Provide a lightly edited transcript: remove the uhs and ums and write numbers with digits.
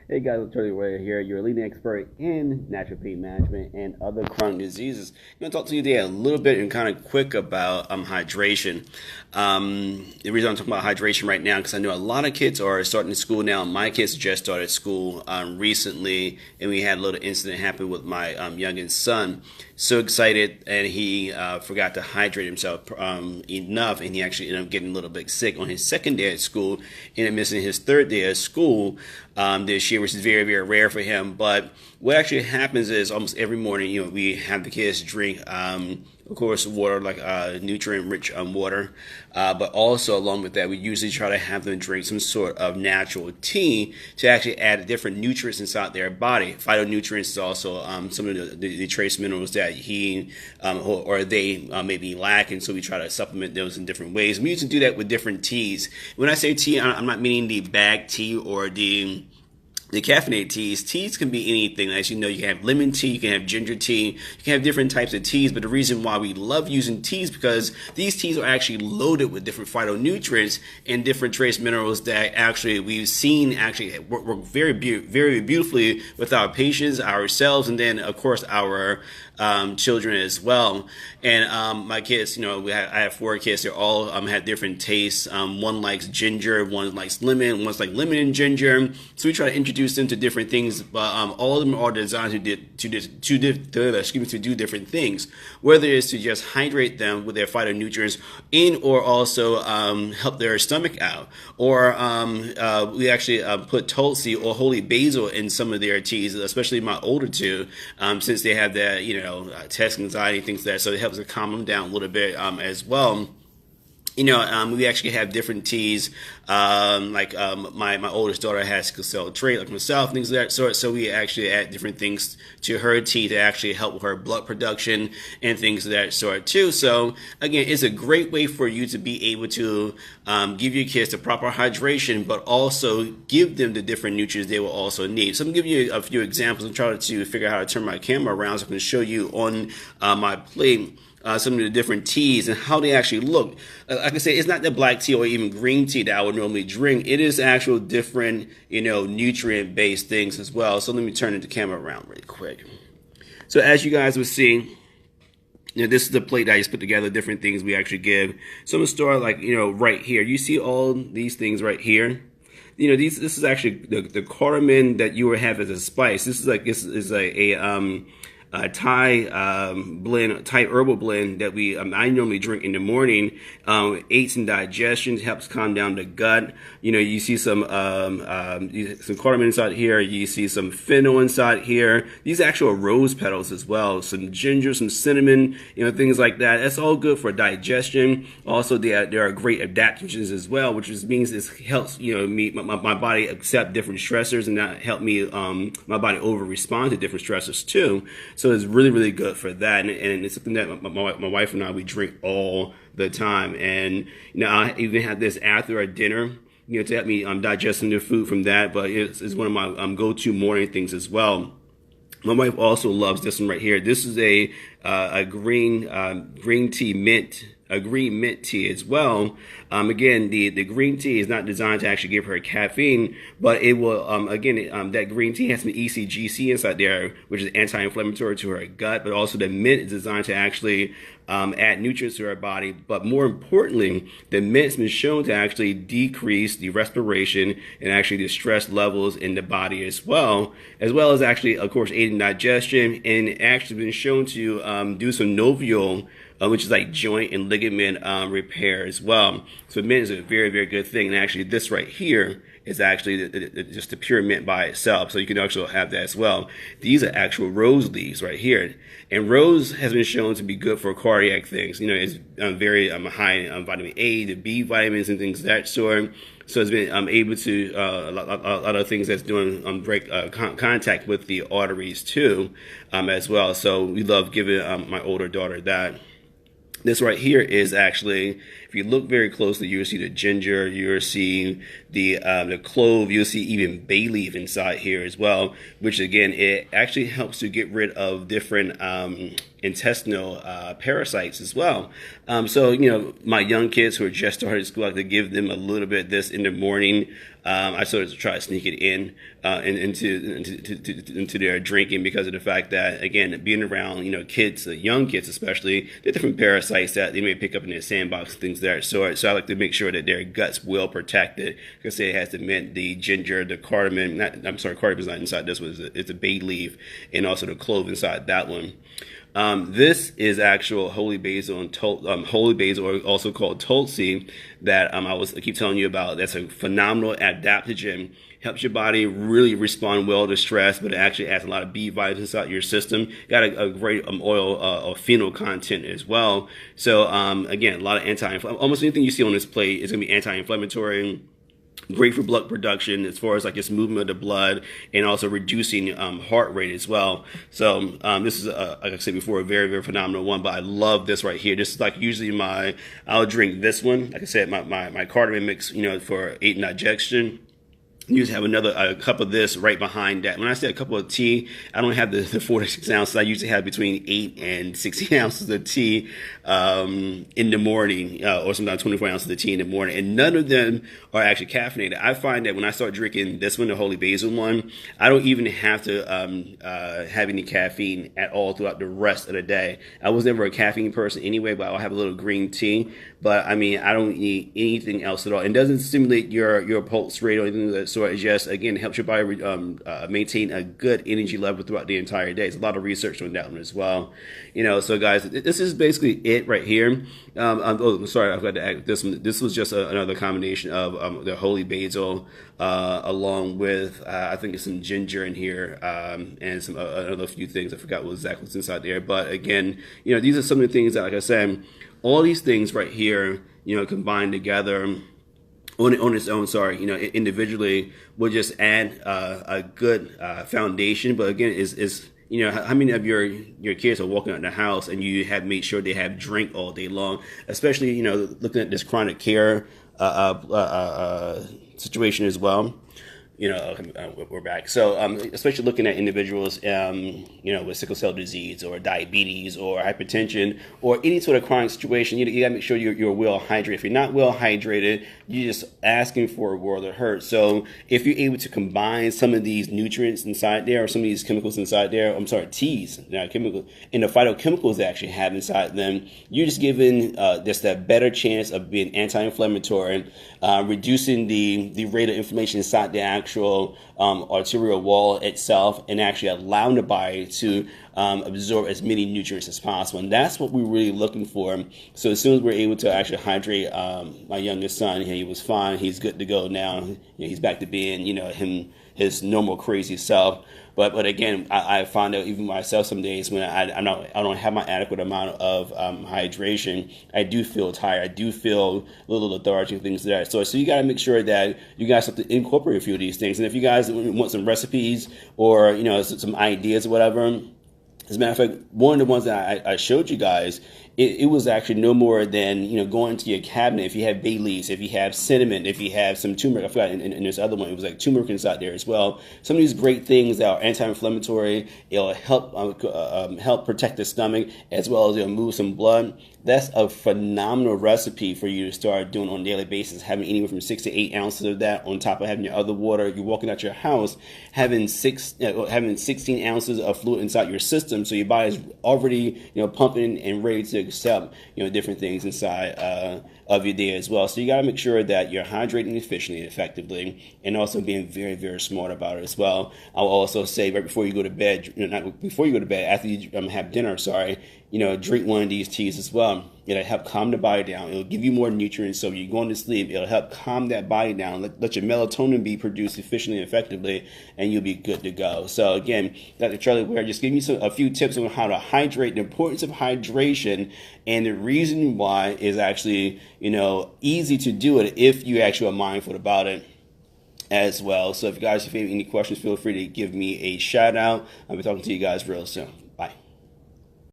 Hey guys, I'm Charlie Ware here, your leading expert in natural pain management and other chronic diseases. I'm going to talk to you today a little bit and kind of quick about hydration. The reason I'm talking about hydration right now because I know a lot of kids are starting school now. My kids just started school recently, and we had a little incident happen with my youngest son. So excited, and he forgot to hydrate himself enough, and he actually ended up getting a little bit sick on his second day at school, and missing his third day at school this year, which is very, very rare for him. But what actually happens is almost every morning, we have the kids drink, of course, water, like nutrient-rich water. But also, along with that, we usually try to have them drink some sort of natural tea to actually add different nutrients inside their body. Phytonutrients is also some of the trace minerals that he or they may be lacking, so we try to supplement those in different ways. We usually do that with different teas. When I say tea, I'm not meaning the bag tea or the caffeinated teas. Teas can be anything. As you know, you can have lemon tea, you can have ginger tea, you can have different types of teas. But the reason why we love using teas because these teas are actually loaded with different phytonutrients and different trace minerals that actually we've seen actually work very beautifully with our patients, ourselves, and then of course our children as well. And my kids, I have four kids. They all had different tastes. One likes ginger, one likes lemon, one's like lemon and ginger. So we try to introduce them to different things, but all of them are designed to do different things. Whether it's to just hydrate them with their phytonutrients, or also help their stomach out, or we actually put tulsi or holy basil in some of their teas, especially my older two, since they have that test anxiety, things like that. So it helps to calm them down a little bit as well. We actually have different teas. My oldest daughter has sickle cell trait, like myself, things of that sort. So we actually add different things to her tea to actually help with her blood production and things of that sort too. So again, it's a great way for you to be able to give your kids the proper hydration, but also give them the different nutrients they will also need. So I'm going to give you a few examples and try to figure out how to turn my camera around so I can show you on my plate some of the different teas and how they actually look. Like I say, it's not the black tea or even green tea that I would normally drink. It is actual different, nutrient-based things as well. So let me turn the camera around really quick. So as you guys will see, this is the plate that I just put together, different things we actually give. So I'm going to start right here. You see all these things right here? This is actually the cardamom that you would have as a spice. This is a Thai blend, Thai herbal blend that I normally drink in the morning. Aids in digestion, helps calm down the gut. You see some cardamom inside here. You see some fennel inside here. These actual rose petals as well. Some ginger, some cinnamon, things like that. That's all good for digestion. Also, there are great adaptogens as well, which means this helps my body accept different stressors and not help me my body over respond to different stressors too. So it's really, really good for that. And it's something that my wife and I, we drink all the time. And, I even have this after our dinner, to help me digesting the food from that. But it's one of my go-to morning things as well. My wife also loves this one right here. This is a green tea mint. A green mint tea as well. Again, the green tea is not designed to actually give her caffeine, but it will, that green tea has some ECGC inside there, which is anti-inflammatory to her gut, but also the mint is designed to actually add nutrients to her body. But more importantly, the mint's been shown to actually decrease the respiration and actually the stress levels in the body as well as actually, of course, aiding digestion, and actually been shown to do some novial, which is like joint and ligament repair as well. So mint is a very, very good thing. And actually this right here is actually just the pure mint by itself. So you can also have that as well. These are actual rose leaves right here. And rose has been shown to be good for cardiac things. It's very high in vitamin A, the B vitamins and things of that sort. So it's been able to, a lot of things that's doing break contact with the arteries too as well. So we love giving my older daughter that. This right here is actually, if you look very closely, you'll see the ginger, you'll see the clove, you'll see even bay leaf inside here as well, which again, it actually helps to get rid of different intestinal parasites as well. So, my young kids who are just started school, I like to give them a little bit of this in the morning I sort of try to sneak it into their drinking because of the fact that, again, being around, kids, young kids especially, there are different parasites that they may pick up in their sandbox and things of that sort. So I like to make sure that their gut's well protected. Because it has the mint, the ginger, the cardamom. Cardamon's not inside this one. It's a bay leaf, and also the clove inside that one. This is actual holy basil holy basil, or also called Tulsi, that I keep telling you about. That's a phenomenal adaptogen. Helps your body really respond well to stress, but it actually adds a lot of B vitamins inside your system. Got a great oil or phenol content as well. So again, a lot of almost anything you see on this plate is going to be anti-inflammatory. Great for blood production as far as like its movement of the blood, and also reducing heart rate as well. So this is, like I said before, a very, very phenomenal one. But I love this right here. This is like usually I'll drink this one. Like I said, my cardamom mix, for aid and digestion. You just have a cup of this right behind that. When I say a cup of tea, I don't have the 4 to 6 ounces. I usually have between 8 and 16 ounces of tea in the morning, or sometimes 24 ounces of tea in the morning. And none of them are actually caffeinated. I find that when I start drinking this one, the holy basil one, I don't even have to have any caffeine at all throughout the rest of the day. I was never a caffeine person anyway, but I'll have a little green tea. But I mean, I don't need anything else at all. It doesn't stimulate your pulse rate or anything of that sort. It just, again, helps your body maintain a good energy level throughout the entire day. There's a lot of research on that one as well. So guys, this is basically it right here. Sorry, I forgot to add this one. This was just another combination of the holy basil along with I think it's some ginger in here, and some another few things. I forgot what exactly was inside there. But again, these are some of the things that, like I said, all these things right here, combined together on its own, individually, will just add a good foundation. But again, is how many of your kids are walking out the house and you have made sure they have drink all day long, especially looking at this chronic care situation as well. We're back. So, especially looking at individuals, with sickle cell disease or diabetes or hypertension or any sort of chronic situation, you got to make sure you're well hydrated. If you're not well hydrated, you're just asking for a world of hurt. So, if you're able to combine some of these nutrients inside there, or some of these chemicals inside there, teas, not chemicals, and the phytochemicals they actually have inside them, you're just giving just a better chance of being anti-inflammatory, reducing the rate of inflammation inside the actual arterial wall itself, and actually allowing the body to absorb as many nutrients as possible. And that's what we're really looking for. So as soon as we're able to actually hydrate my youngest son, he was fine. He's good to go now. He's back to being, his normal crazy self. But again, I find out even myself some days when I don't have my adequate amount of hydration, I do feel tired. I do feel a little lethargic and things like that. So you got to make sure that you guys have to incorporate a few of these things. And if you guys want some recipes or some ideas or whatever, as a matter of fact, one of the ones that I showed you guys, it was actually no more than, going into your cabinet. If you have bay leaves, if you have cinnamon, if you have some turmeric, I forgot, and this other one, it was like turmeric inside there as well. Some of these great things that are anti-inflammatory, it'll help protect the stomach, as well as it'll move some blood. That's a phenomenal recipe for you to start doing on a daily basis, having anywhere from 6 to 8 ounces of that on top of having your other water. You're walking out your house, having 16 ounces of fluid inside your system, so your body's already pumping and ready to accept different things inside of your day as well. So you got to make sure that you're hydrating efficiently, effectively, and also being very, very smart about it as well. I'll also say right before you go to bed, not before you go to bed, after you have dinner, drink one of these teas as well. It'll help calm the body down. It'll give you more nutrients, so when you're going to sleep, it'll help calm that body down. Let your melatonin be produced efficiently and effectively, and you'll be good to go. So again, Dr. Charlie Ware just giving you a few tips on how to hydrate, the importance of hydration, and the reason why is actually easy to do it if you actually are mindful about it as well. So if you guys have any questions, feel free to give me a shout out. I'll be talking to you guys real soon.